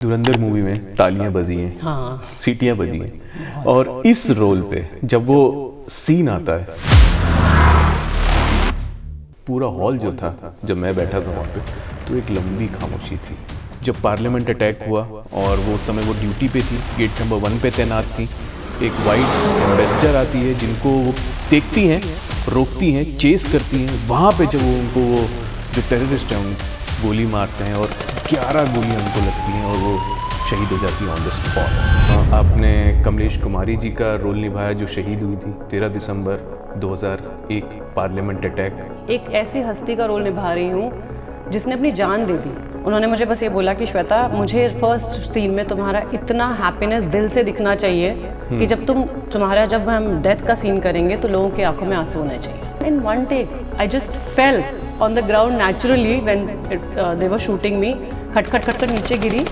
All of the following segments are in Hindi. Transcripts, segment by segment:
धुरंधर मूवी में तालियां बजी हैं, हाँ, सीटियां बजी हैं और इस रोल पे जब वो सीन आता है पूरा हॉल जो था, जब मैं बैठा था वहाँ पे तो एक लंबी खामोशी थी। जब पार्लियामेंट अटैक हुआ और वो उस समय वो ड्यूटी पे थी, गेट नंबर 1 पे तैनात थी। एक वाइट एम्बेसडर आती है जिनको वो देखती हैं, रोकती हैं, चेस करती हैं। वहाँ पे जब वो उनको वो जो टेररिस्ट हैं उन गोली मारते हैं और 11 गोलियां उनको लगती हैं और वो शहीद हो जाती है ऑन द स्पॉट। आपने कमलेश कुमारी जी का रोल निभाया जो शहीद हुई थी 13 दिसंबर 2001 पार्लियामेंट अटैक। एक ऐसी हस्ती का रोल निभा रही हूँ जिसने अपनी जान दे दी। उन्होंने मुझे बस ये बोला कि श्वेता, मुझे फर्स्ट सीन में तुम्हारा इतना हैप्पीनेस दिल से दिखना चाहिए कि जब हम डेथ का सीन करेंगे तो लोगों की आंखों में आंसू होने चाहिए। In one take I just fell on the ground naturally when they were shooting me. खट नीचे गिरी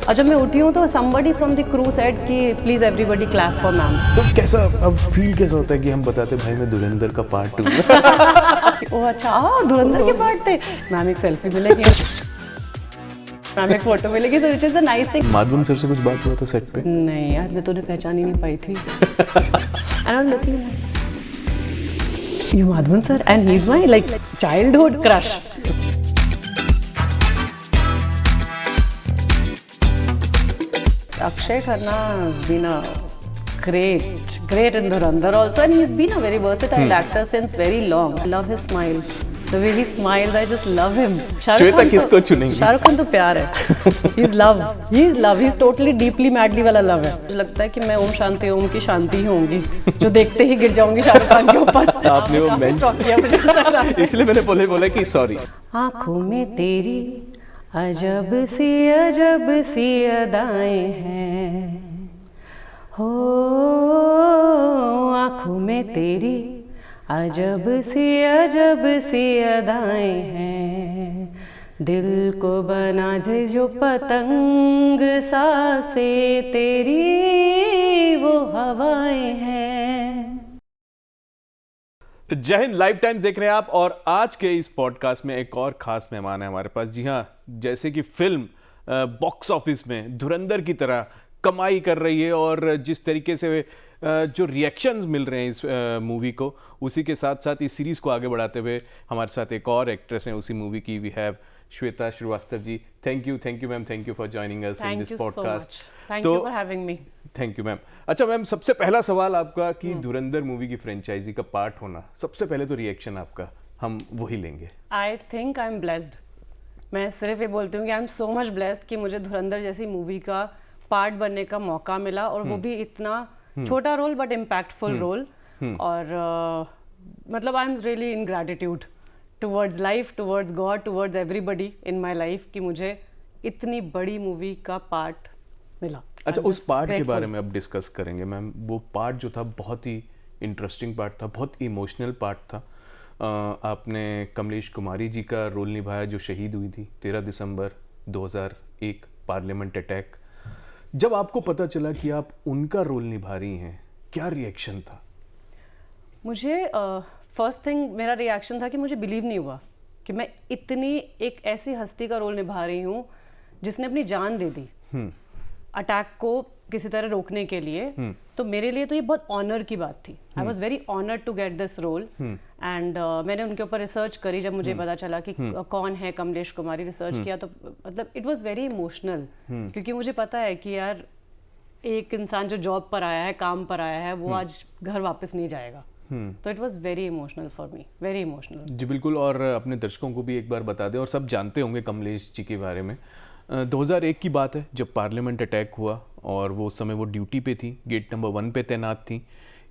और जब मैं उठी हूँ तो somebody from the crew said कि please everybody clap for ma'am. तो कैसा अब फील कैसा होता है कि हम बताते भाई मैं धुरंधर का पार्ट हूँ? ओह अच्छा, धुरंधर के पार्ट थे। मैम एक सेल्फी मिलेगी, मैम एक फोटो मिलेगी, so which is a nice thing। Madhavan sir से कुछ बात हुआ था सेट पे? नहीं यार, मैं तो उन्हें पहचान ही नहीं पाई थी। And I was looking like, you Madhavan sir, and he's my like childhood crush। Akshay Khanna has been a great in Dhurandhar also, and he's been a very versatile actor since very long। I love his smile, the way he smiles, I just love him। Shweta किसको चुनेंगी? शाहरुख खान तो प्यार है। He's love, he's totally deeply madly वाला love है। मुझे लगता है कि मैं ओम शांति ओम की शांति ही होंगी, जो देखते ही गिर जाऊंगी शाहरुख खान के ऊपर। आपने वो इसलिए मैंने बोला कि सॉरी। आँखों में तेरी अजब सी अदाएं हैं, हो आँखों में तेरी अजब सी अदाएं हैं, दिल को बना दे जो पतंग सांसें तेरी वो हवाएं हैं। जय हिंद। लाइव टाइम देख रहे हैं आप और आज के इस पॉडकास्ट में एक और खास मेहमान है हमारे पास। जी हाँ, जैसे कि फिल्म बॉक्स ऑफिस में धुरंधर की तरह कमाई कर रही है और जिस तरीके से जो रिएक्शंस मिल रहे हैं इस मूवी को, उसी के साथ साथ इस सीरीज़ को आगे बढ़ाते हुए हमारे साथ एक और एक्ट्रेस हैं उसी मूवी की। We have Shweta Srivastava ji. Thank you ma'am, thank you for joining us in this podcast. Thank you for having me. Thank you ma'am. अच्छा मैम, सबसे पहला सवाल आपका कि धुरंधर मूवी की फ्रेंचाइजी का पार्ट होना, सबसे पहले तो रिएक्शन आपका हम वही लेंगे। आई थिंक आई एम ब्लेस्ड। मैं सिर्फ ये बोलती हूँ कि I am so much blessed कि मुझे धुरंधर जैसी मूवी का पार्ट बनने का मौका मिला, और वो भी इतना छोटा रोल बट इम्पैक्टफुल रोल। और मतलब I am really in gratitude towards life, towards God, towards everybody in my life कि मुझे इतनी बड़ी मूवी का पार्ट मिला। अच्छा, उस पार्ट के बारे में अब डिस्कस करेंगे मैम। वो पार्ट जो था बहुत ही इंटरेस्टिंग पार्ट था, बहुत इमोशनल पार्ट था। आपने कमलेश कुमारी जी का रोल निभाया जो शहीद हुई थी 13 दिसंबर 2001 पार्लियामेंट अटैक। जब आपको पता चला कि आप उनका रोल निभा रही हैं, क्या रिएक्शन था? मुझे फर्स्ट थिंग मेरा रिएक्शन था कि मुझे बिलीव नहीं हुआ कि मैं इतनी एक ऐसी हस्ती का रोल निभा रही हूँ जिसने अपनी जान दे दी अटैक को किसी तरह रोकने के लिए। तो मेरे लिए तो ये बहुत ऑनर की बात थी। I was very honoured to get this role and मैंने उनके ऊपर रिसर्च करी। जब मुझे पता चला कि कौन है कमलेश कुमारी, रिसर्च किया तो मतलब इट वॉज वेरी इमोशनल, क्योंकि मुझे पता है कि यार एक इंसान जो जॉब पर आया है, काम पर आया है, वो आज घर वापस नहीं जाएगा। तो it was very emotional for me, very emotional. जी बिल्कुल। और अपने दर्शकों को भी एक बार बता दें, और सब जानते होंगे कमलेश जी के बारे में। 2001 की बात है जब पार्लियामेंट अटैक हुआ और वो उस समय वो ड्यूटी पे थी, गेट नंबर 1 पे तैनात थी।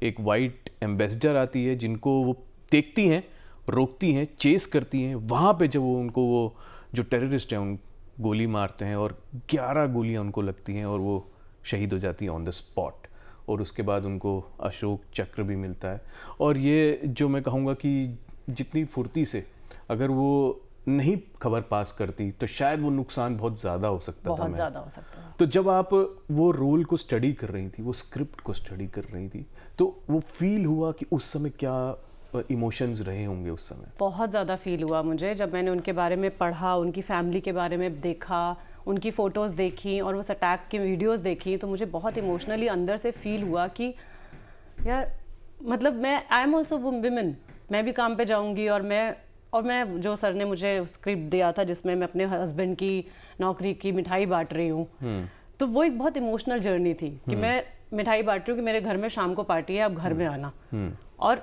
एक वाइट एम्बेसडर आती है जिनको वो देखती हैं, रोकती हैं, चेस करती हैं। वहाँ पे जब वो उनको वो जो टेररिस्ट हैं उन गोली मारते हैं और 11 गोलियाँ उनको लगती हैं और वो शहीद हो जाती हैं ऑन द स्पॉट। और उसके बाद उनको अशोक चक्र भी मिलता है। और ये जो मैं कहूँगा कि जितनी फुर्ती से अगर वो नहीं खबर पास करती तो शायद वो नुकसान बहुत ज़्यादा हो सकता था। बहुत ज़्यादा हो सकता था। तो जब आप वो रोल को स्टडी कर रही थी, वो स्क्रिप्ट को स्टडी कर रही थी, तो वो फील हुआ कि उस समय क्या इमोशंस रहे होंगे उस समय? बहुत ज़्यादा फील हुआ मुझे जब मैंने उनके बारे में पढ़ा, उनकी फैमिली के बारे में देखा, उनकी फ़ोटोज़ देखी और उस अटैक की वीडियोज़ देखी, तो मुझे बहुत इमोशनली अंदर से फील हुआ कि यार मतलब मैं आई एम ऑल्सो वुमेन, मैं भी काम पे जाऊंगी और मैं जो सर ने मुझे स्क्रिप्ट दिया था जिसमें मैं अपने हस्बैंड की नौकरी की मिठाई बांट रही हूँ, तो वो एक बहुत इमोशनल जर्नी थी कि मैं मिठाई बांट रही हूँ कि मेरे घर में शाम को पार्टी है, आप घर में आना, और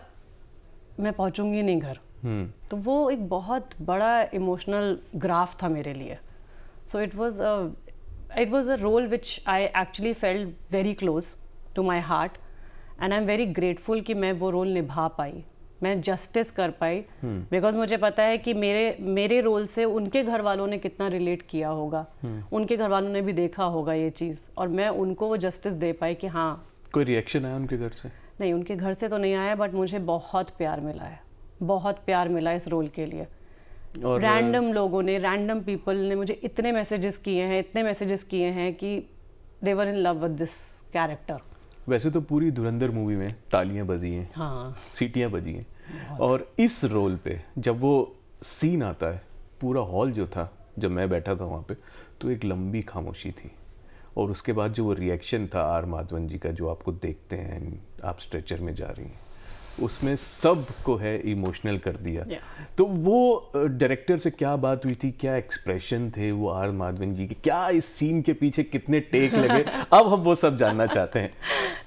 मैं पहुँचूंगी नहीं घर। तो वो एक बहुत बड़ा इमोशनल ग्राफ था मेरे लिए। So it was a role which I actually felt very close to my heart, and I am very grateful कि मैं वो रोल निभा पाई, मैं जस्टिस कर पाई, बिकॉज मुझे पता है कि मेरे रोल से उनके घर वालों ने कितना रिलेट किया होगा, उनके घर वालों ने भी देखा होगा ये चीज़, और मैं उनको वो जस्टिस दे पाई कि हाँ। कोई रिएक्शन आया उनके घर से? नहीं, उनके घर से तो नहीं आया, बट मुझे बहुत प्यार मिला है, बहुत प्यार मिला इस रोल के लिए। और रैंडम लोगों ने, रैंडम पीपल ने मुझे इतने मैसेजेस किए हैं कि they were in love with this character. वैसे तो पूरी धुरंधर मूवी में तालियां बजी हैं, हाँ, सीटियां बजी हैं, और इस रोल पे जब वो सीन आता है, पूरा हॉल जो था, जब मैं बैठा था वहाँ पे, तो एक लंबी खामोशी थी, और उसके बाद जो वो रिएक्शन था आर माधवन जी का, जो आपको देखते हैं आप स्ट्रेचर में जा रही हैं, उसमें सब को है इमोशनल कर दिया। तो वो डायरेक्टर से क्या बात हुई थी, क्या एक्सप्रेशन थे वो आर माधवन जी के, क्या इस सीन के पीछे कितने टेक लगे? अब हम वो सब जानना चाहते हैं।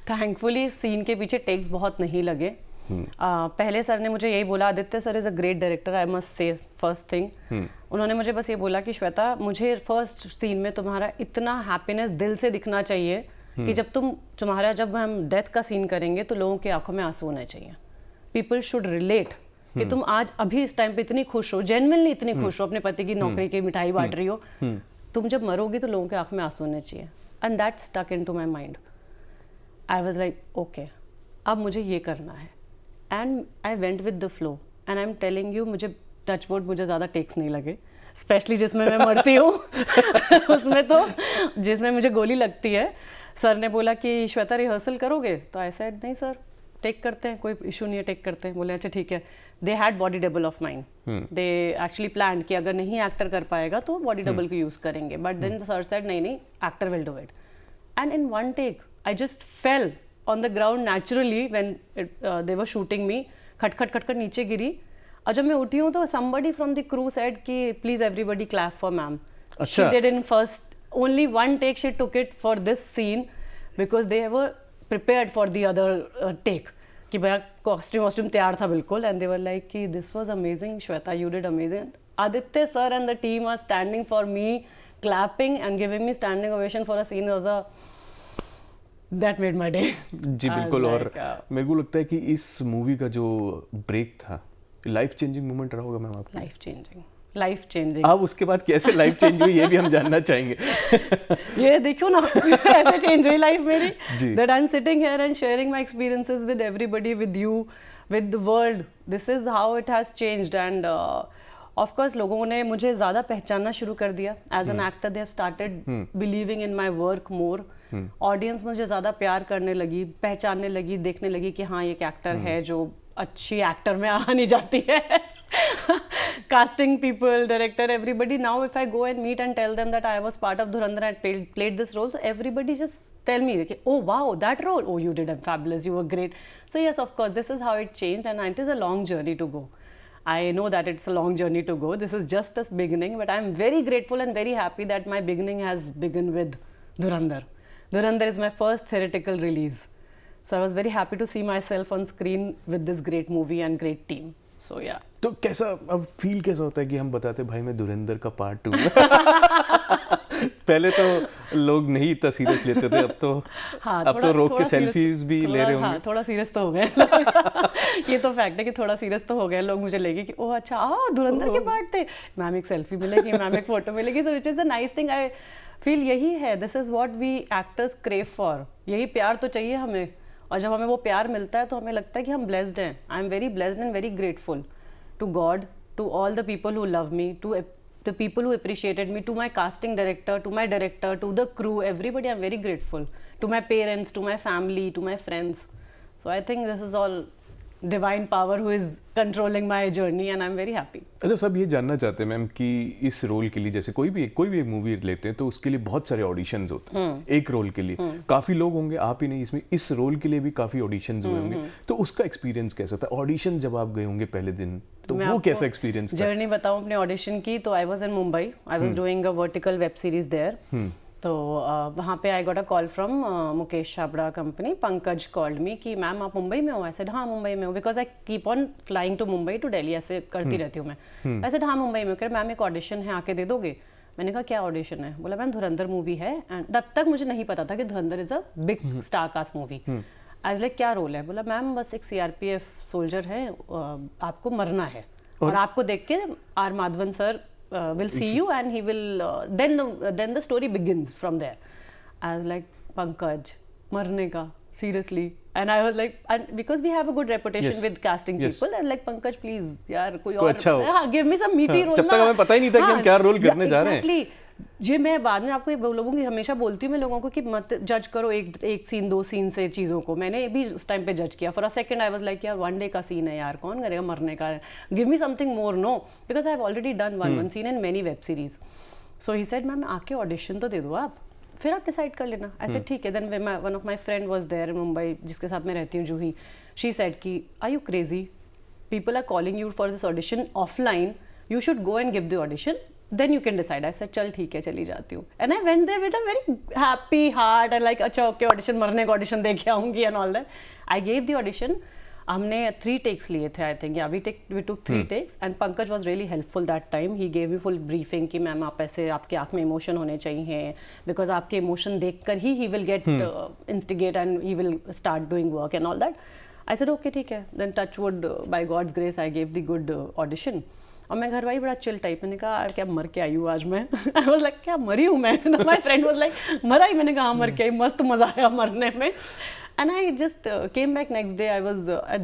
थैंकफुली सीन के पीछे टेक्स बहुत नहीं लगे। पहले सर ने मुझे यही बोला, Aditya sir is a great director, I must say first thing. उन्होंने मुझे बस ये बोला कि श्वेता, मुझे फर्स्ट सीन में तुम्हारा इतना हैप्पीनेस दिल से दिखना चाहिए कि जब हम डेथ का सीन करेंगे तो लोगों की आंखों में आंसू होने चाहिए। पीपल शुड रिलेट कि तुम आज अभी इस टाइम पे इतनी खुश हो, जेन्युइनली इतनी खुश हो, अपने पति की नौकरी की मिठाई बांट रही हो, तुम जब मरोगी तो लोगों के आंख में आंसू होने चाहिए। And that stuck into my mind. I was like okay, अब मुझे ये करना है, and I went with the flow, and I am telling you, मुझे टच वुड, मुझे ज़्यादा टेक्स नहीं लगे, स्पेशली जिसमें मैं मरती हूँ उसमें तो जिसमें मुझे गोली लगती है। सर ने बोला कि श्वेता रिहर्सल करोगे, तो आई सेड नहीं सर, टेक करते हैं, कोई इशू नहीं है, टेक करते हैं। बोले अच्छा ठीक है। They had body double of mind, they actually plan कि अगर नहीं एक्टर कर पाएगा तो बॉडी डबल को यूज़ करेंगे, बट देन सर सेड नहीं, actor will do it. And in one take I just fell on the ground naturally when they were shooting me, खटखट नीचे गिरी, और जब मैं उठी हूँ तो somebody from the crew said कि please everybody clap for ma'am. She did in first only one take, she took it for this scene because they were prepared for the other take कि मेरा costume तैयार था बिल्कुल, and they were like कि this was amazing Shweta, you did amazing. Aditya sir and the team are standing for me, clapping and giving me standing ovation for a scene was a that made my day. जी बिल्कुल। और मेरे को लगता है कि इस मूवी का जो ब्रेक था, लाइफ चेंजिंग मोमेंट रहा होगा मैम आपका। Life changing. अब उसके बाद कैसे लाइफ चेंज हुई ये भी हम जानना चाहेंगे। ये देखो ना ऐसे चेंज हुई लाइफ मेरी, that I am sitting here and sharing my experiences with everybody, with you, with the world. This is how it has changed, and of course लोगों ने मुझे ज़्यादा पहचानना शुरू कर दिया as an actor. They have started believing in my work more. Audience मुझे ज़्यादा प्यार करने लगी, पहचानने लगी, देखने लगी कि हाँ ये एक एक्टर है जो अच्छी एक्टर में आ नहीं जाती है। Casting people, director, everybody, now if I go and meet and tell them that I was part of Dhurandhar and played this role, so everybody just tell me कि oh wow that role, oh you did fabulous, you were great. So yes, of course this is how it changed, and it is a long journey to go. I know that it's a long journey to go. This is just a beginning, but I'm very grateful and very happy that my beginning has begun with Dhurandhar. Dhurandhar is my first theatrical release. So I was very happy to see myself on screen with this great movie and great team. So yeah. तो कैसा अब फील कैसा होता है कि हम बताते भाई मैं धुरंधर का पार्ट 2 पहले तो लोग नहीं इतना सीरियस लेते थे, अब तो हाँ, अब तो रोक के सेल्फीज भी ले रहे होंगे। हाँ, थोड़ा सीरियस तो हो गए ये तो फैक्ट है कि थोड़ा सीरियस तो हो गए लोग, मुझे लेके कि ओह अच्छा धुरंधर के पार्ट थे, मैम एक सेल्फी मिलेगी, मैम एक फोटो मिलेगी, so which is a nice thing. I feel यही है, this is what we actors crave for, यही प्यार तो चाहिए हमें, और जब हमें वो प्यार मिलता है तो हमें लगता है कि हम ब्लेस्ड हैं. I am very blessed and very grateful to God, to all the people who love me, to the people who appreciated me, to my casting director, to my director, to the crew, everybody. I'm very grateful, to my parents, to my family, to my friends. So I think this is all divine power who is controlling my journey, and I'm very happy. अच्छा, सब ये जानना चाहते हैं मैम कि इस रोल के लिए जैसे कोई भी एक मूवी लेते हैं तो उसके लिए बहुत सारे ऑडिशंस होते हैं। एक रोल के लिए काफी लोग होंगे, आप ही नहीं, इसमें इस रोल के लिए भी काफी ऑडिशंस हुए होंगे, तो उसका एक्सपीरियंस कैसा था? ऑडिशन जब आप गए होंगे पहले दिन, तो वो कैसा एक्सपीरियंस था? जर्नी बताऊं अपने ऑडिशन की, तो I was in Mumbai, I was doing a vertical web series there. तो वहाँ पे I got a call from Mukesh Chhabra company. Pankaj called me कि मैम आप मुंबई में हो? आई सेड हाँ मुंबई में हो, because I keep on flying to Mumbai to Delhi, ऐसे करती रहती हूँ मैं। आई सेड हाँ मुंबई में। कह मैम एक ऑडिशन है, आके दे दोगे? मैंने कहा क्या ऑडिशन है? बोला मैम धुरंधर मूवी है, एंड तब तक मुझे नहीं पता था कि Dhurandhar is a big star cast movie. I was like क्या रोल है? बोला मैम बस एक सीआरपीएफ सोल्जर है, आपको मरना है, और आपको देख के R Madhavan sir will see you and he will then the story begins from there. I was like Pankaj marne ka seriously, and I was like, and because we have a good reputation with casting people, and like Pankaj please यार कोई और अच्छा give me some meaty role। जब तक हमें पता ही नहीं था कि हम क्या रोल करने जा रहे हैं। Exactly। जी मैं बाद में आपको ये बोलूँगी, हमेशा बोलती हूँ मैं लोगों को कि मत जज करो एक सीन दो सीन से चीज़ों को। मैंने भी उस टाइम पे जज किया। For a second I was like यार वन डे का सीन है यार, कौन करेगा मरने का, give me something more. No, because I have already done one scene in many web series. So he said ma'am आके ऑडिशन तो दे दो आप, फिर आप डिसाइड कर लेना। ऐसे ठीक है। Then one of my friend was there in Mumbai, जिसके साथ मैं रहती हूँ जूही। शी सेड कि are you crazy, people are calling you for this audition offline, you should go and give the audition, then you can decide। I said चल ठीक है चली जाती हूँ, and I went there with a very happy heart and like अच्छा okay ऑडिशन, मरने का ऑडिशन दे के आऊँगी and all that। I gave the audition। हमने 3 takes लिए थे, I think, yeah, we took 3 takes, and Pankaj was really helpful that time। He gave me full briefing कि मैम आप ऐसे, आपके आँख में इमोशन होने चाहिए, because आपके इमोशन देख कर ही he will get instigate and he will start doing work and all that। I said okay ठीक है। Then touch wood, by God's grace I gave the good audition। और मैं घर वाई बड़ा चिल टाइप, मैंने कहा क्या मर के आई हूँ आज मैं। आई वाज लाइक क्या मरी हूँ मैं? माय फ्रेंड वाज लाइक मरा ही? मैंने कहा मर के आई, मस्त मजा आया मरने में। And I just came back next day. I was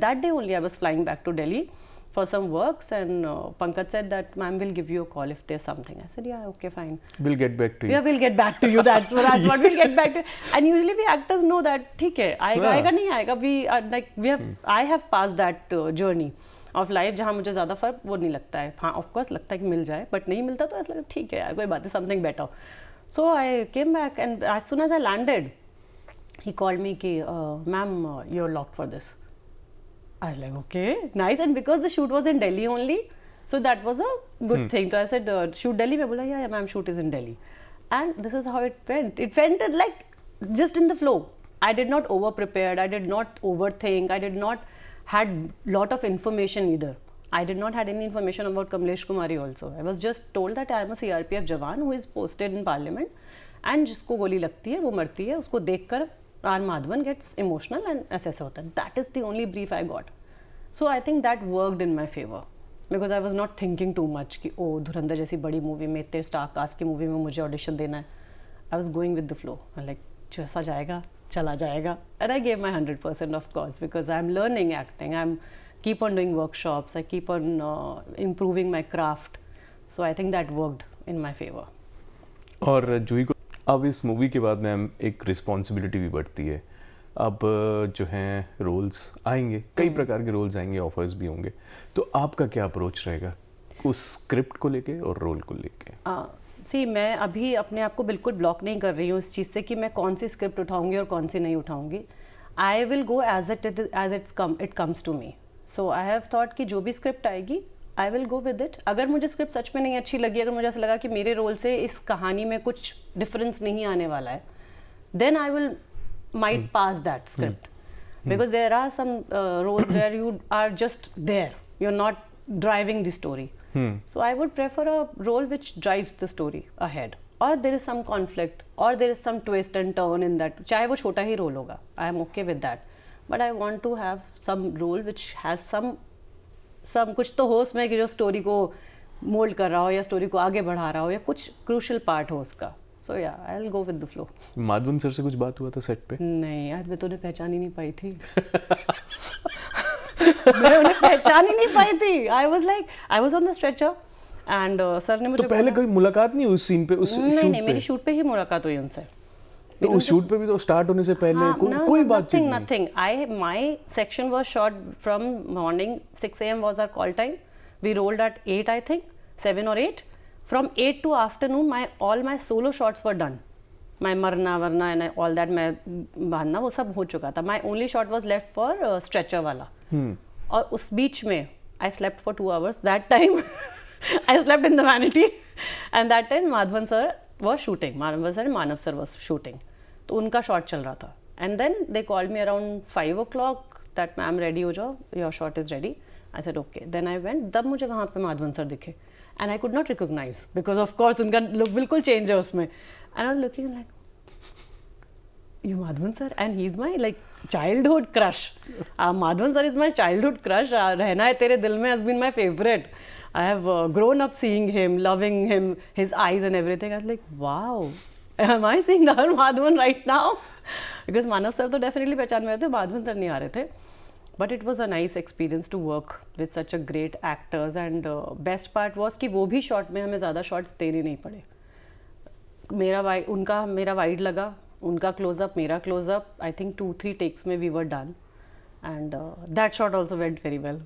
that day only I was flying back to Delhi for some works, and Pankaj said that ma'am will give you a call if there's something। I said yeah okay fine, we'll get back to you। yeah we'll get back to you, that's what we'll get back to। and usually we actors know that ठीक है आएगा आएगा नहीं आएगा, we like we have I have passed that journey of life, जहाँ मुझे ज़्यादा फर्क वो नहीं लगता है। हाँ ऑफ कोर्स लगता है कि मिल जाए, बट नहीं मिलता तो ऐसा लगता है ठीक है यार कोई बात है, something better. So I came back, and as soon as I landed he called me कि ma'am you are locked for this. I like okay nice, and because the shoot was in Delhi only, so that was a good thing. तो आई सेड शूट दिल्ली में? बोला yeah ma'am shoot is in Delhi, and this is how it went like just in the flow. I did not over prepared, I did not over think, I did not had lot of information either। I did not had any information about Kamlesh Kumari also। I was just told that I am a CRPF jawan who is posted in parliament, and जिसको गोली लगती है वो मरती है, उसको देखकर R Madhavan gets emotional and ऐसे होता है। That is the only brief I got। So I think that worked in my favor because I was not thinking too much कि ओ धुरंधर जैसी बड़ी मूवी में, इतने स्टार कास्ट की मूवी में मुझे ऑडिशन देना है। I was going with the flow, like जैसा जाएगा चला जाएगा, and I gave my 100% of course because I'm learning acting, I'm keep on doing workshops, I keep on improving my craft, so I think that worked in my favor। और जूही को अब इस मूवी के बाद मैम एक रिस्पॉन्सिबिलिटी भी बढ़ती है। अब जो हैं रोल्स आएंगे, कई प्रकार के रोल्स आएंगे, ऑफर्स भी होंगे, तो आपका क्या अप्रोच रहेगा उस स्क्रिप्ट को लेके और रोल को लेके? सी मैं अभी अपने आप को बिल्कुल ब्लॉक नहीं कर रही हूँ इस चीज़ से कि मैं कौन सी स्क्रिप्ट उठाऊंगी और कौन सी नहीं उठाऊंगी। I will go as it comes to me. So I have thought कि जो भी स्क्रिप्ट आएगी I will go with it. अगर मुझे स्क्रिप्ट सच में नहीं अच्छी लगी, अगर मुझे ऐसा लगा कि मेरे रोल से इस कहानी में कुछ डिफरेंस नहीं आने वाला है, then I will might pass that script, because there are some roles where you are just there, you are not driving the story. So I would prefer a role which drives the story ahead, or there is some conflict, or there is some twist and turn in that, चाहे वो छोटा ही रोल होगा, I am okay with that, but I want to have some role which has some कुछ तो हो उसमें कि जो स्टोरी को मोल्ड कर रहा हो या स्टोरी को आगे बढ़ा रहा हो या कुछ क्रूशल पार्ट हो उसका। So yeah, I'll go with the flow। Madhavan sir से कुछ बात हुआ था सेट पे? नहीं यार, मैं तो उन्हें पहचान ही नहीं पाई थी। मैं उन्हें पहचान ही नहीं पाई थी। I was on the stretcher and sir ने मुझे तो पहले कोई मुलाकात नहीं हुई उस सीन पे, उस शूट पे? नहीं, मेरी शूट पे ही मुलाकात हुई उनसे। तो उस शूट पे भी तो स्टार्ट होने से पहले कोई बात नहीं? Nothing. My section was shot from morning 6 a.m. was our call time. We rolled at 8, I think, 7 or 8. From 8 to afternoon, all my solo shots were done. My marna varna and all that मैं बांधना वो सब हो चुका था. My only shot was left for stretcher वाला. और उस बीच में I slept for 2 hours. That time I slept in the vanity. And that time Madhavan sir was shooting. Madhavan sir and Manav sir was shooting. तो उनका शॉट चल रहा था. And then they called me around 5 o'clock that ma'am ready हो जाओ, your shot is ready. I said okay. Then I went. तब मुझे वहाँ पे माधवन सर दिखे. And I could not recognize because of course उनका look बिल्कुल change है उसमें. And I was looking like, you Madhavan sir? And he's my like childhood crush. Madhavan sir is my childhood crush. रहना है तेरे दिल में has been my favorite. I have grown up seeing him, loving him, his eyes and everything. I was like, wow, am I seeing our Madhavan right now? Because Manav sir तो definitely पहचान में आए थे, Madhavan sir नहीं आ रहे थे. But it was a nice experience to work with such a great actors and best part was कि वो भी shot में हमें ज़्यादा shots देने नहीं पड़े. उनका मेरा wide लगा, उनका close up, मेरा close up. I think 2-3 takes में we were done. And that shot also went very well.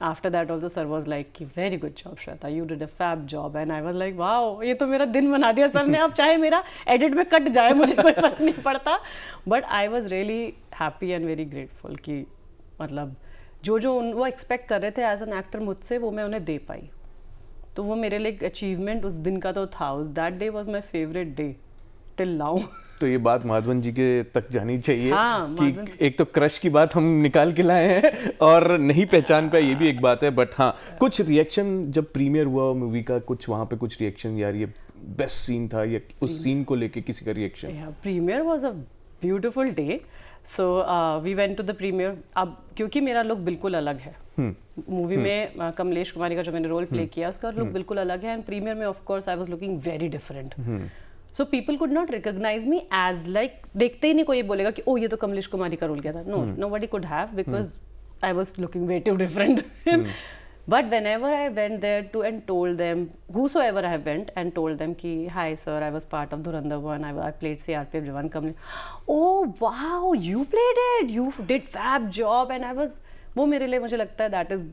After that also sir was like, very good job Shweta, you did a fab job. And I was like, wow, ये तो मेरा दिन बना दिया सर ने. अब चाहे मेरा edit में कट जाए मुझे कोई फर्क नहीं पड़ता. But I was really happy and very grateful कि मतलब जो वो expect कर रहे थे as an actor मुझसे वो मैं उन्हें दे पाई. तो वो मेरे लिए achievement उस दिन का तो था. That day was my favorite day till now. तो ये बात माधवन जी के तक जानी चाहिए कि एक तो क्रश की बात हम निकाल के लाए हैं और नहीं पहचान पाए, ये भी एक बात है. बट हाँ, कुछ रिएक्शन जब प्रीमियर हुआ मूवी का, कुछ वहाँ पे कुछ रिएक्शन, यार ये बेस्ट सीन था, या उस सीन को लेके किसी का reaction? Premiere was a beautiful day. So we went to the premiere. अब क्योंकि मेरा लुक बिल्कुल अलग है मूवी में, कमलेश कुमारी का जो मैंने रोल प्ले किया उसका लुक बिल्कुल अलग है. एंड प्रीमियर में of course I was looking very different. So people could not recognize me as like, देखते ही नहीं कोई बोलेगा कि ओ ये तो कमलेश कुमारी का रोल किया था. No, nobody could have because I was looking way too different. But whenever I went there to and told them, whosoever I went and told them कि hi sir, I was part of Dhurandhar 1, I played CRPF Jawan Kamlesh. Oh wow, you played it, you did fab job. And I was, वो मेरे लिए मुझे लगता है that is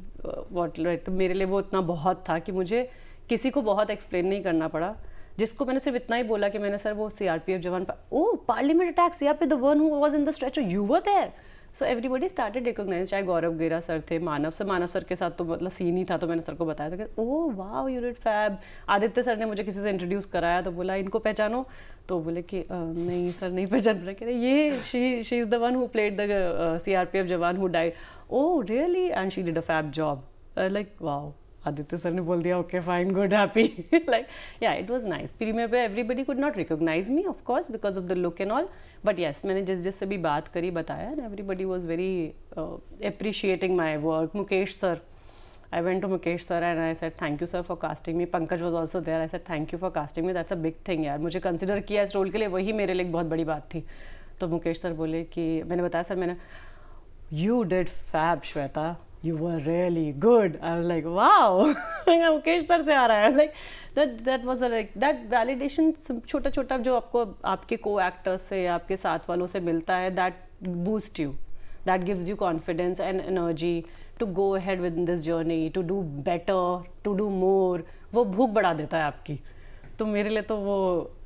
what, मेरे लिए वो इतना बहुत था कि मुझे किसी को बहुत एक्सप्लेन नहीं करना पड़ा. जिसको मैंने सिर्फ इतना ही बोला कि मैंने सर वो CRPF jawan parliament attack CRPF the one who was in the stretcher, you were there. So everybody started recognize. चाहे गौरव गेरा सर थे, मानव सर के साथ तो मतलब सीन ही था, तो मैंने सर को बताया था कि oh wow you did fab. Aditya sir ने मुझे किसी से इंट्रोड्यूस कराया तो बोला इनको पहचानो, तो बोले कि नहीं सर नहीं पहचान रहा. कह रहे ये she is the one who played the CRPF jawan who died. Oh really, and she did a fab job. Like wow. Aditya sir ने बोल दिया okay fine good happy. Like yeah it was nice. Premiere पे everybody could not recognise me of course because of the look and all. But yes, मैंने जिससे भी बात करी बताया and everybody was very appreciating my work. Mukesh sir, I went to Mukesh sir and I said thank you sir for casting me. Pankaj was also there. I said thank you for casting me. That's a big thing यार. मुझे कंसिडर किया इस रोल के लिए, वही मेरे लिए बहुत बड़ी बात थी. तो मुकेश सर बोले कि मैंने बताया सर मैंने you did fab Shweta. You were really good. I was like, wow. Mukesh sir से आ रहा है. Like that was a like that validation. छोटा छोटा जो आपको आपके co-actors से या आपके साथ वालों से मिलता है, that boosts you. That gives you confidence and energy to go ahead with this journey, to do better, to do more. वो भूख बढ़ा देता है आपकी. तो मेरे लिए तो वो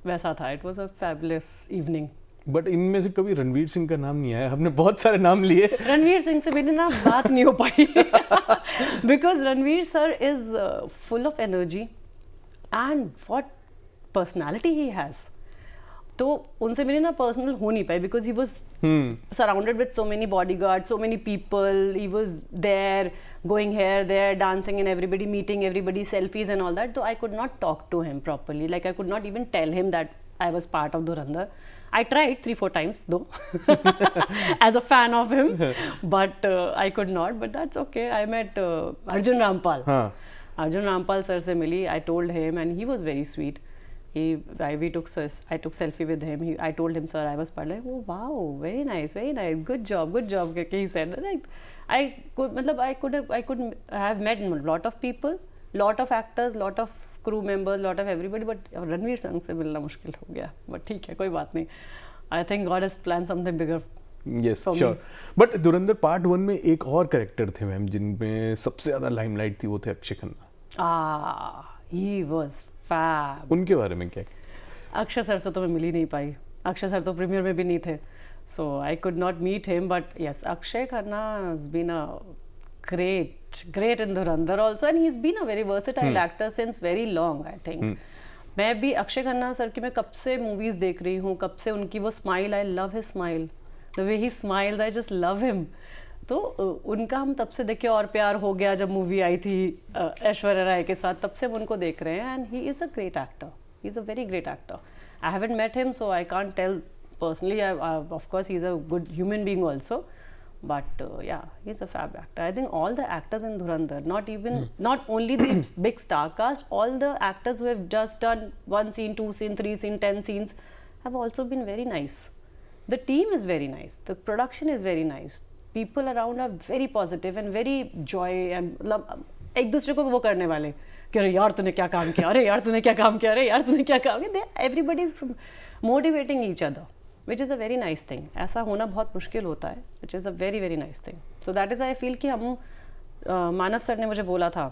वैसा था. It was a fabulous evening. But इनमें से कभी रणवीर सिंह का नाम नहीं आया. हमने बहुत सारे नाम लिए. रणवीर सिंह से मेरी ना बात नहीं हो पाई because Ranveer sir is full of energy and what personality he has. तो उनसे मेरी ना पर्सनल हो नहीं पाई because he was surrounded with so many bodyguard, so many people. He was there going here, there, dancing and everybody meeting everybody, selfies and all that. So I could not talk to him properly. Like I could not even tell him that I was part of Dhurandhar. I tried 3-4 times though as a fan of him, but I could not. But that's okay. I met Arjun Rampal. Arjun Rampal sir se mili. I told him and he was very sweet. I took selfie with him. I told him sir I was part. Like oh wow, very nice, good job. He said like I could have met a lot of people, lot of actors, lot of crew members, lot of everybody, but Ranveer Singh से मिलना मुश्किल हो गया. बट ठीक है, कोई बात नहीं. I think God has plan something bigger. Yes sure. But Dhurandhar part 1 में एक और कैरेक्टर थे मैम जिनमें सबसे ज्यादा लाइमलाइट थी, वो थे Akshaye Khanna. He was fab. उनके बारे में क्या? अक्षय सर से तो मैं मिल ही नहीं पाई. अक्षय सर तो प्रीमियर में भी नहीं थे, so I could not meet him. But yes, Akshay Khanna has been a great in Dhurandhar also, and he's been a very versatile actor since very long, I think. मैं भी अक्षय खन्ना सर की मैं कब से मूवीज देख रही हूँ, कब से उनकी वो smile, I love his smile, the way he smiles, I just love him. तो उनका हम तब से देखे और प्यार हो गया जब मूवी आई थी ऐश्वर्या राय के साथ, तब से हम उनको देख रहे हैं. And he is a great actor, he is a very great actor. I haven't met him so I can't tell personally. Of course he's a good human being also, but yeah, he's a fab actor. I think all the actors in Dhurandhar, not only the big star cast, all the actors who have just done 1 scene, 2 scene, 3 scene, 10 scenes have also been very nice. The team is very nice, the production is very nice, people around are very positive and very joy and एक दूसरे को वो करने वाले कि अरे यार तूने क्या काम किया, अरे यार तूने क्या काम किया, अरे यार तूने क्या काम किया. Everybody is motivating each other, which is a very nice thing. ऐसा होना बहुत मुश्किल होता है, which is a very very nice thing. So that is I feel कि हम मानव सर ने मुझे बोला था,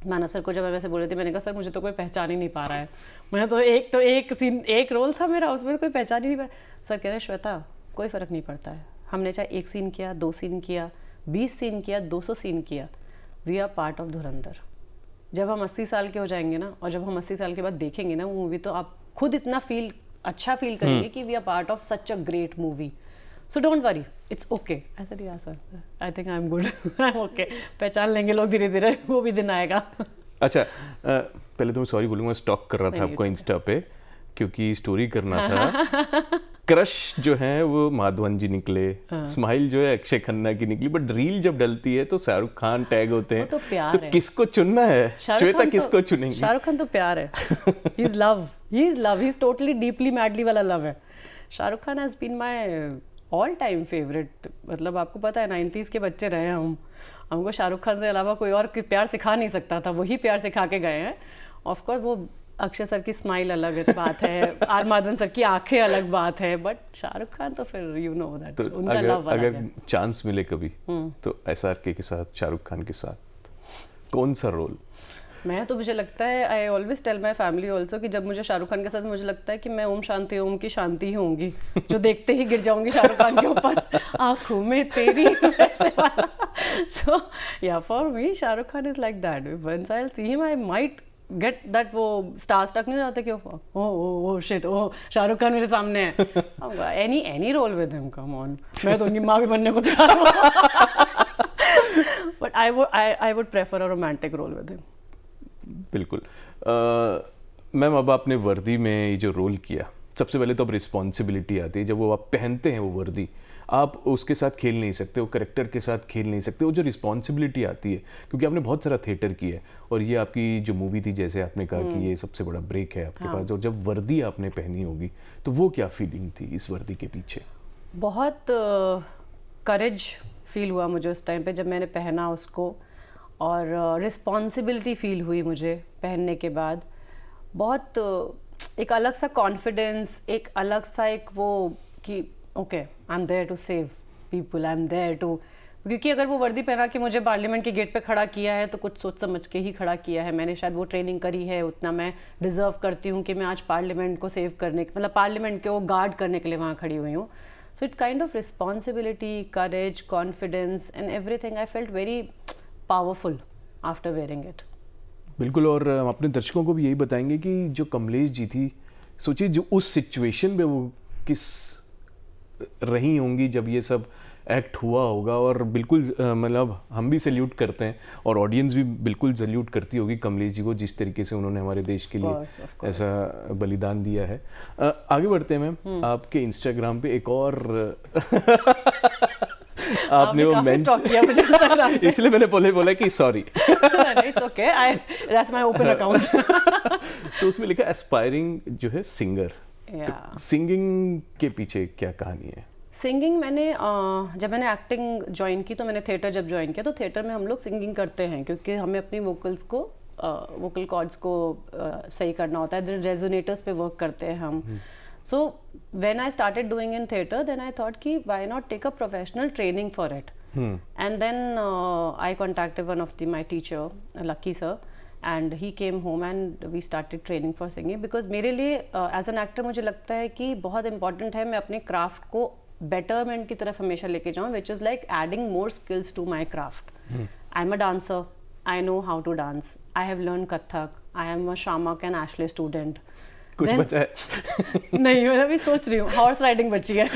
मानव सर को जब मैं वैसे बोल रही थी, मैंने कहा सर मुझे तो कोई पहचान ही नहीं पा रहा है, मैं तो एक सीन, एक रोल था मेरा, उसमें कोई पहचान ही नहीं पा. सर कह रहे श्वेता कोई फ़र्क नहीं पड़ता है, हमने चाहे 1 सीन किया, 2 सीन किया, 20 सीन किया, 200 सीन किया, वी आर पार्ट ऑफ धुरंधर. जब हम 80 साल के हो जाएंगे ना, और जब हम 80 साल के बाद देखेंगे ना वो मूवी, तो आप खुद इतना अच्छा फील करेंगे कि we are part of such a great movie. So don't worry, it's okay. ऐसा नहीं आ sir, I think I am good, I am okay. पहचान लेंगे लोग धीरे धीरे, वो भी दिन आएगा. अच्छा, पहले तो मैं सॉरी बोलूँगा, स्टॉक कर रहा था आपको इंस्टा पे, क्योंकि स्टोरी करना था. क्रश जो है वो माधवन जी निकले, स्माइल जो है अक्षय खन्ना की निकली, बट रील जब डलती है तो शाहरुख खान टैग होते हैं. तो प्यार तो है, किसको चुनना है श्वेता, किसको चुनेंगे? शाहरुख खान तो प्यार है, he is love, he is totally deeply madly वाला लव है. Shahrukh Khan has been my all time favourite. मतलब आपको पता है 90s के बच्चे रहे हम, हमको शाहरुख खान से अलावा कोई और प्यार सिखा नहीं सकता था, वही प्यार सिखा के गए हैं. ऑफकोर्स वो अक्षय सर की स्माइल अलग बात है, आर माधवन सर की आंखें अलग बात है, बट शाहरुख खान तो फिर यू नो दैट उनका लव अलग है. अगर चांस मिले कभी तो SRK के साथ, शाहरुख खान के साथ कौन सा रोल? मैं तो, मुझे लगता है, I always tell my family also कि जब मुझे शाहरुख खान के साथ, मुझे लगता है कि मैं ओम शांति ओम की शांति ही होंगी, जो देखते ही गिर जाऊंगी शाहरुख खान के ऊपर, आंखों में तेरी. So yeah for me Shahrukh Khan is like that. Once I will see him I might get that, वो स्टार स्टक नहीं जाते कि oh shit, oh Shahrukh Khan मेरे सामने है. Any role with him, come on, मैं तो उनकी माँ भी बनने को तैयार हूँ. But I would prefer a romantic role with him. बिल्कुल. मैम, अब आपने वर्दी में ये जो रोल किया, सबसे पहले तो अब रिस्पॉन्सिबिलिटी आती है. जब वो आप पहनते हैं वो वर्दी, आप उसके साथ खेल नहीं सकते, वो करेक्टर के साथ खेल नहीं सकते. वो जो रिस्पॉन्सिबिलिटी आती है, क्योंकि आपने बहुत सारा थिएटर किया है, और ये आपकी जो मूवी थी, जैसे आपने कहा कि ये सबसे बड़ा ब्रेक है आपके पास, और जब वर्दी आपने पहनी होगी तो वो क्या फीलिंग थी इस वर्दी के पीछे? बहुत करेज फील हुआ मुझे उस टाइम पे जब मैंने पहना उसको, और रिस्पॉन्सिबिलिटी फील हुई मुझे पहनने के बाद. बहुत एक अलग सा कॉन्फिडेंस, एक अलग सा एक वो कि okay I am there to save people, I am there to. क्योंकि अगर वो वर्दी पहना के मुझे पार्लियामेंट के गेट पे खड़ा किया है तो कुछ सोच समझ के ही खड़ा किया है. मैंने शायद वो ट्रेनिंग करी है, उतना मैं डिजर्व करती हूँ कि मैं आज पार्लियामेंट को सेव करने, मतलब पार्लियामेंट के वो गार्ड करने के लिए वहाँ खड़ी हुई हूँ. So it kind of responsibility, courage, confidence and everything. I felt very powerful after wearing it. बिल्कुल. और हम अपने दर्शकों को भी यही बताएंगे कि जो कमलेश जी थी, सोचिए जो उस सिचुएशन में वो किस रही होंगी जब ये सब एक्ट हुआ होगा, और बिल्कुल मतलब हम भी सैल्यूट करते हैं, और ऑडियंस भी बिल्कुल सैल्यूट करती होगी कमलेश जी को, जिस तरीके से उन्होंने हमारे देश के लिए ऐसा बलिदान दिया है. आगे बढ़ते हैं मैम. आपके इंस्टाग्राम पे एक और आपने वो मेंशन किया मुझे इसलिए मैंने बोला कि sorry. It's okay, that's my open account. तो उसमें लिखा एस्पायरिंग जो है सिंगर. तो सिंगिंग के पीछे क्या कहानी है? सिंगिंग मैंने जब मैंने एक्टिंग ज्वाइन की, तो मैंने थिएटर जब ज्वाइन किया, तो थिएटर में हम लोग सिंगिंग करते हैं, क्योंकि हमें अपनी वोकल्स को, वोकल कॉर्ड्स को सही करना होता है. रेजोनेटर्स पे वर्क करते हैं हम. So when I started doing in theatre, then I thought ki why not take a professional training for it. And then I contacted one of my teacher, Lucky sir, and he came home and we started training for singing. Because मेरे लिए as an actor मुझे लगता है कि बहुत important है मैं अपने craft को betterment की तरफ हमेशा लेके जाऊँ, which is like adding more skills to my craft. I'm a dancer. I know how to dance. I have learned Kathak. I am a Shamak and Ashley student. कुछ बचा है? नहीं, मैं अभी सोच रही हूँ, हॉर्स राइडिंग बची है.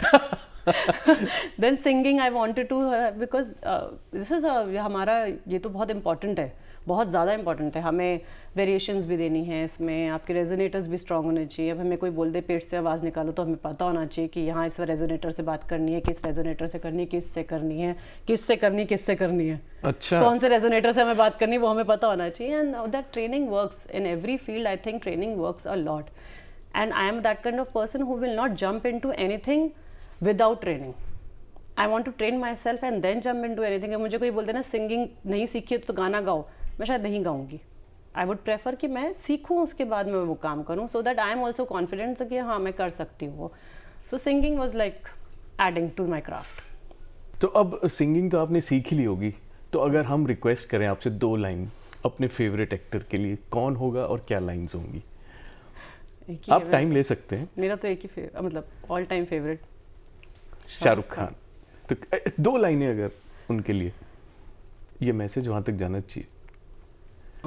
Then singing I wanted to because this is हमारा ये तो बहुत important है, बहुत ज़्यादा important है. हमें वेरिएशंस भी देनी है इसमें, आपके रेजोनेटर्स भी स्ट्रॉन्ग होने चाहिए. अब हमें कोई बोल दे पेट से आवाज़ निकालो तो हमें पता होना चाहिए कि यहाँ इस रेजोनेटर से बात करनी है, किस रेजोनेटर से करनी है, किससे करनी है, किससे करनी है. अच्छा. कौन से रेजोनेटर से हमें बात करनी है वो हमें पता होना चाहिए. And that training works in every field. I think training works a lot. And I M that kind of person who will not jump into anything without training. I want to train myself and then jump into anything. मुझे कोई बोलते ना सिंगिंग नहीं सीखी तो गाना गाओ, मैं शायद नहीं गाऊंगी. I would prefer कि मैं सीखूं उसके बाद मैं वो काम करूं, so that I am also confident कि हाँ मैं कर सकती हूँ वो. So singing was like adding to my craft. तो अब सिंगिंग तो आपने सीख ही ली होगी, तो अगर हम रिक्वेस्ट करें आपसे 2 लाइन अपने फेवरेट एक्टर के लिए, कौन होगा और क्या लाइंस होंगी? आप टाइम ले सकते हैं. मेरा तो एक ही मतलब all time favourite Shahrukh Khan. तो 2 लाइनें अगर उनके लिए, ये मैसेज वहां तक जाना चाहिए.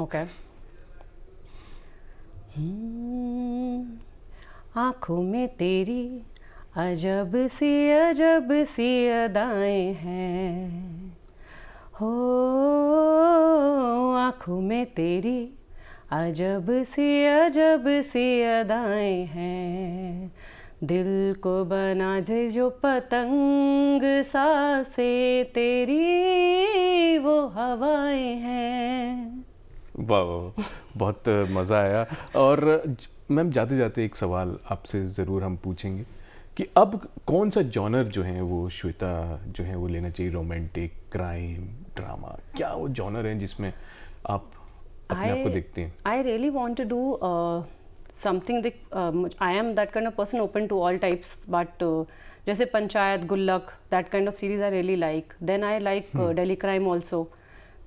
ओके. आंखों में तेरी अजब सी अदाएं हैं, हो आंखों में तेरी अजब सी अदाएं हैं, दिल को बना जो पतंग सांसें तेरी वो हवाएं हैं. वाह वाह, बहुत मज़ा आया. और मैम जाते जाते एक सवाल आपसे ज़रूर हम पूछेंगे कि अब कौन सा जॉनर जो है वो श्वेता जो है वो लेना चाहिए? रोमांटिक, क्राइम, ड्रामा, क्या वो जॉनर है जिसमें आप अपने आप को देखते हैं? I really want to do something that I am that kind of person open to all types, but जैसे पंचायत, गुल्लक, that kind of series I really like. Then I like Delhi Crime also.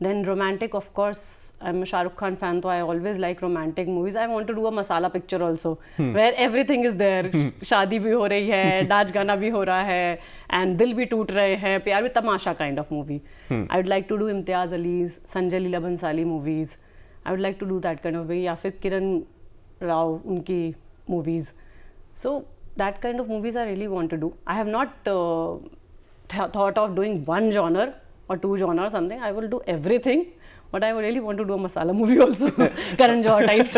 Then romantic, of course, I'm a Shah Rukh Khan fan, so I always like romantic movies. I want to do a masala picture also, where everything is there. शादी भी हो रही है, नाच गाना भी हो रहा है, and दिल भी टूट रहे हैं, प्यार भी, तमाशा kind of movie. I would like to do Imtiaz Ali's, Sanjay Leela Bhansali movies. I would like to do that kind of movie. या फिर किरण राव उनकी movies. So that kind of movies I really want to do. I have not thought of doing one genre or 2 genre or something. I will do everything, but I really want to do a masala movie also. Karan Johar types.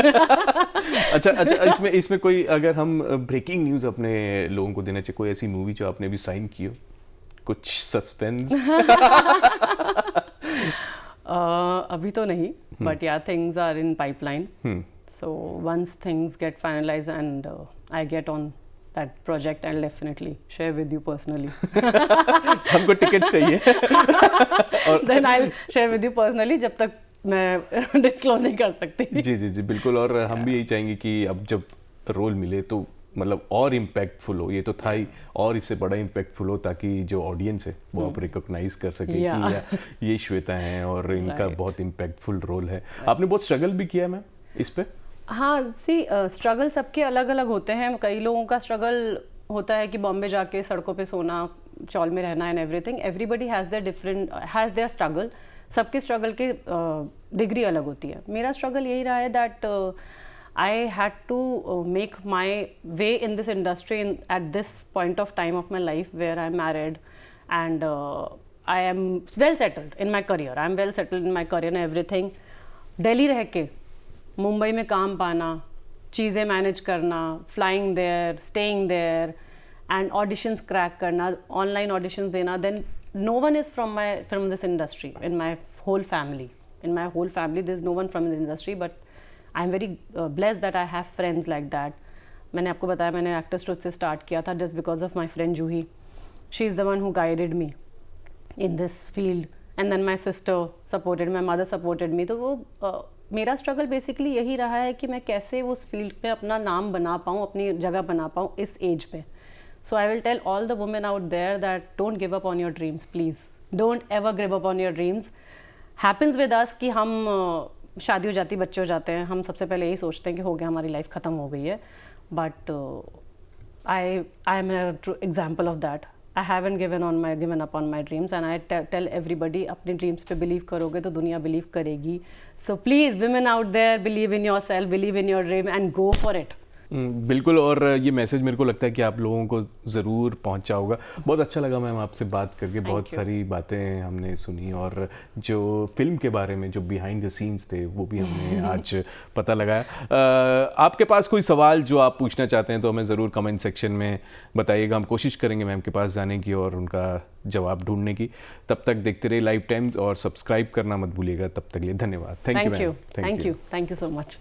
अच्छा, इसमें कोई अगर हम ब्रेकिंग न्यूज़ अपने लोगों को देना चाहिए, कोई ऐसी मूवी जो आपने भी साइन की हो, कुछ सस्पेंस? अभी तो नहीं, but yeah, things are in pipeline. So once things get finalized and I get on that project, I'll definitely share with you personally. हमको टिकट चाहिए. Then I'll share with you personally, जब तक मैं डिस्क्लोज नहीं कर सकती. जी बिल्कुल. और हम भी यही चाहेंगे कि अब जब रोल मिले तो मतलब और इम्पैक्टफुल हो. ये तो था ही, और इससे बड़ा इम्पैक्टफुल हो ताकि जो ऑडियंस है वो आप रिकॉग्नाइज कर सके कि ये श्वेता हैं और इनका बहुत इम्पैक्टफुल रोल है. आपने बहुत स्ट्रगल भी किया है मैम इस पे? हाँ, स्ट्रगल सबके अलग अलग होते हैं. कई लोगों का स्ट्रगल होता है कि बॉम्बे जाके सड़कों पे सोना, चौल में रहना and everything. Everybody has their struggle. सबके स्ट्रगल की डिग्री अलग होती है. मेरा स्ट्रगल यही रहा है that I had to make my way in this industry at this point of time of my life where I am married and I am well settled in my career. I am well settled in my career and everything. Delhi रह के मुंबई में काम पाना, चीज़ें मैनेज करना, flying there, staying there and auditions crack करना, ऑनलाइन ऑडिशंस देना. Then no one is from this industry in my whole family. There is no one from this industry, but I am very blessed that I have friends like that. मैंने आपको बताया मैंने एक्टर्स ट्रुथ से स्टार्ट किया था just because of my friend Juhi. She is the one who guided me in this field. And then my sister supported, my mother supported me. तो वो मेरा स्ट्रगल बेसिकली यही रहा है कि मैं कैसे उस फील्ड में अपना नाम बना पाऊँ, अपनी जगह बना पाऊँ इस एज में. So I will tell all the women out there that don't give up on your dreams, please don't ever give up on your dreams. Happens with us कि हम शादी हो जाती, बच्चे हो जाते हैं, हम सबसे पहले यही सोचते हैं कि हो गया, हमारी लाइफ ख़त्म हो गई है. But I M a true example of that. I haven't given up on my dreams, and I tell everybody अपने dreams पे believe करोगे तो दुनिया believe करेगी. So please women out there, believe in yourself, believe in your dream and go for it. बिल्कुल. और ये मैसेज मेरे को लगता है कि आप लोगों को ज़रूर पहुंचा होगा. बहुत अच्छा लगा मैम आपसे बात करके, बहुत सारी बातें हमने सुनी और जो फिल्म के बारे में जो बिहाइंड द सीन्स थे वो भी हमने आज पता लगाया. आपके पास कोई सवाल जो आप पूछना चाहते हैं तो हमें ज़रूर कमेंट सेक्शन में बताइएगा. हम कोशिश करेंगे मैम के पास जाने की और उनका जवाब ढूंढने की. तब तक देखते रहिए लाइफ टाइम्स और सब्सक्राइब करना मत भूलिएगा. तब तक के लिए धन्यवाद. Thank you. Thank you so much.